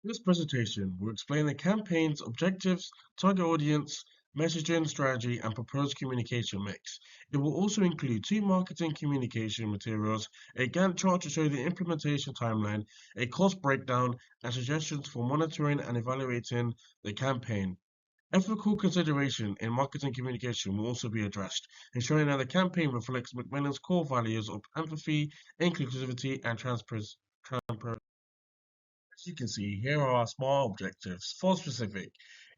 This presentation will explain the campaign's objectives, target audience, messaging strategy, and proposed communication mix. It will also include two marketing communication materials, a Gantt chart to show the implementation timeline, a cost breakdown, and suggestions for monitoring and evaluating the campaign. Ethical consideration in marketing communication will also be addressed, ensuring that the campaign reflects Macmillan's core values of empathy, inclusivity, and transparency. As you can see, here are our small objectives. For specific,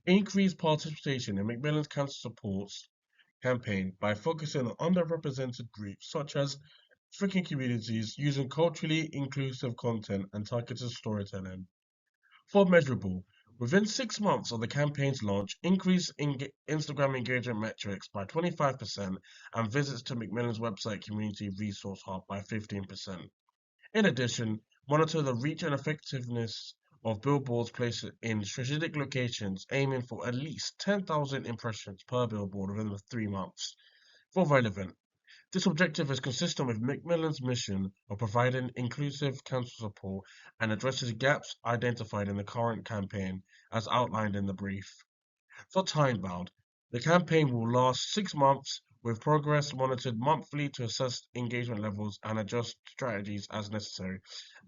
increase participation in Macmillan's cancer support campaign by focusing on underrepresented groups such as African communities using culturally inclusive content and targeted storytelling. For measurable, within 6 months of the campaign's launch, increase in Instagram engagement metrics by 25% and visits to Macmillan's website community resource hub by 15%. In addition, monitor the reach and effectiveness of billboards placed in strategic locations, aiming for at least 10,000 impressions per billboard within the 3 months. For relevant, this objective is consistent with Macmillan's mission of providing inclusive council support and addresses gaps identified in the current campaign as outlined in the brief. For time bound, the campaign will last 6 months with progress monitored monthly to assess engagement levels and adjust strategies as necessary.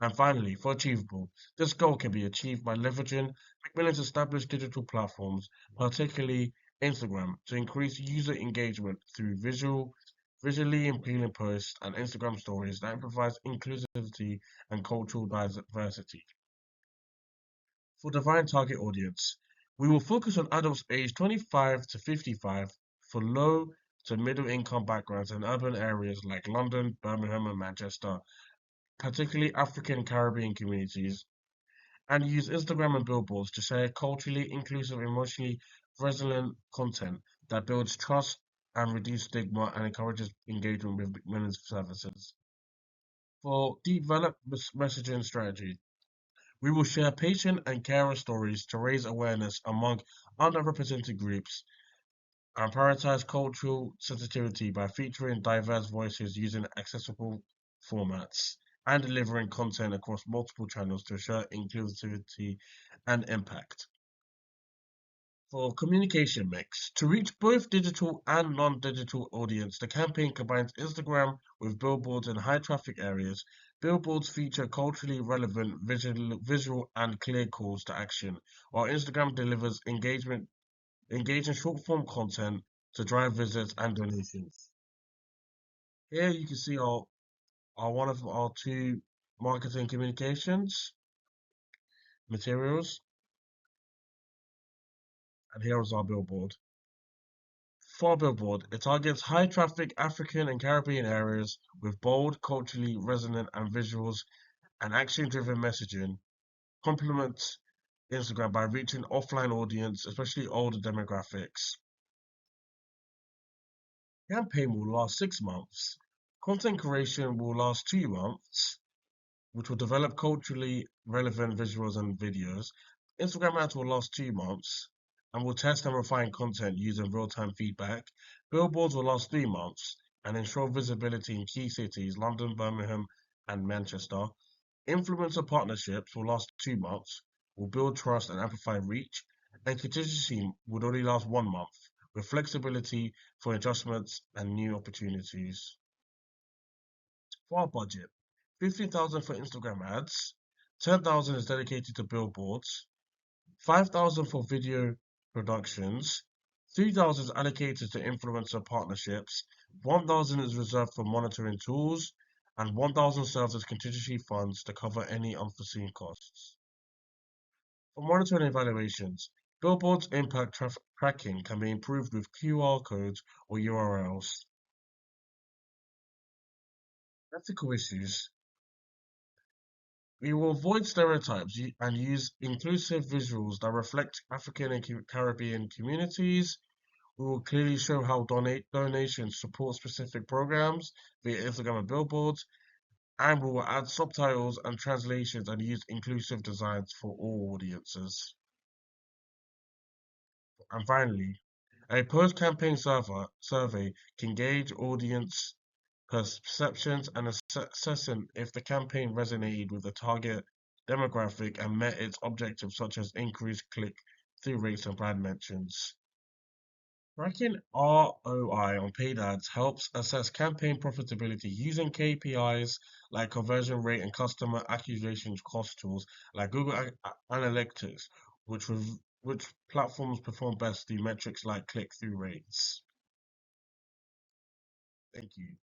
And finally, for achievable, this goal can be achieved by leveraging Macmillan's established digital platforms, particularly Instagram, to increase user engagement through visually appealing posts and Instagram stories that provides inclusivity and cultural diversity. For Divine Target Audience, we will focus on adults aged 25 to 55 for low to middle income backgrounds in urban areas like London, Birmingham, and Manchester, particularly African and Caribbean communities, and use Instagram and billboards to share culturally inclusive, emotionally resilient content that builds trust and reduces stigma and encourages engagement with Macmillan's services. For develop messaging strategy, we will share patient and carer stories to raise awareness among underrepresented groups and prioritize cultural sensitivity by featuring diverse voices using accessible formats and delivering content across multiple channels to ensure inclusivity and impact. For communication mix, to reach both digital and non-digital audience, the campaign combines Instagram with billboards in high traffic areas. Billboards feature culturally relevant visual and clear calls to action, while Instagram delivers engaging short-form content to drive visits and donations. Here you can see our one of our two marketing communications materials, and here is our billboard. For Billboard, it targets high-traffic African and Caribbean areas with bold, culturally resonant and visuals and action-driven messaging. Complements Instagram by reaching offline audience, especially older demographics. Campaign will last 6 months. Content creation will last 2 months, which will develop culturally relevant visuals and videos. Instagram ads will last 2 months and will test and refine content using real-time feedback. Billboards will last 3 months and ensure visibility in key cities, London, Birmingham, and Manchester. Influencer partnerships will last 2 months, will build trust and amplify reach, and contingency would only last 1 month, with flexibility for adjustments and new opportunities. For our budget, 15,000 for Instagram ads, 10,000 is dedicated to billboards, 5,000 for video productions, 3,000 is allocated to influencer partnerships, 1,000 is reserved for monitoring tools, and 1,000 serves as contingency funds to cover any unforeseen costs. For monitoring evaluations, billboards impact traffic tracking can be improved with QR codes or URLs. Ethical issues. We will avoid stereotypes and use inclusive visuals that reflect African and Caribbean communities. We will clearly show how donations support specific programs via Instagram and billboards, and we will add subtitles and translations and use inclusive designs for all audiences. And finally, a post-campaign survey can gauge audience perceptions and assessing if the campaign resonated with the target demographic and met its objectives such as increased click-through rates and brand mentions. Tracking ROI on paid ads helps assess campaign profitability using KPIs like conversion rate and customer acquisition cost tools like Google Analytics, which platforms perform best through metrics like click-through rates. Thank you.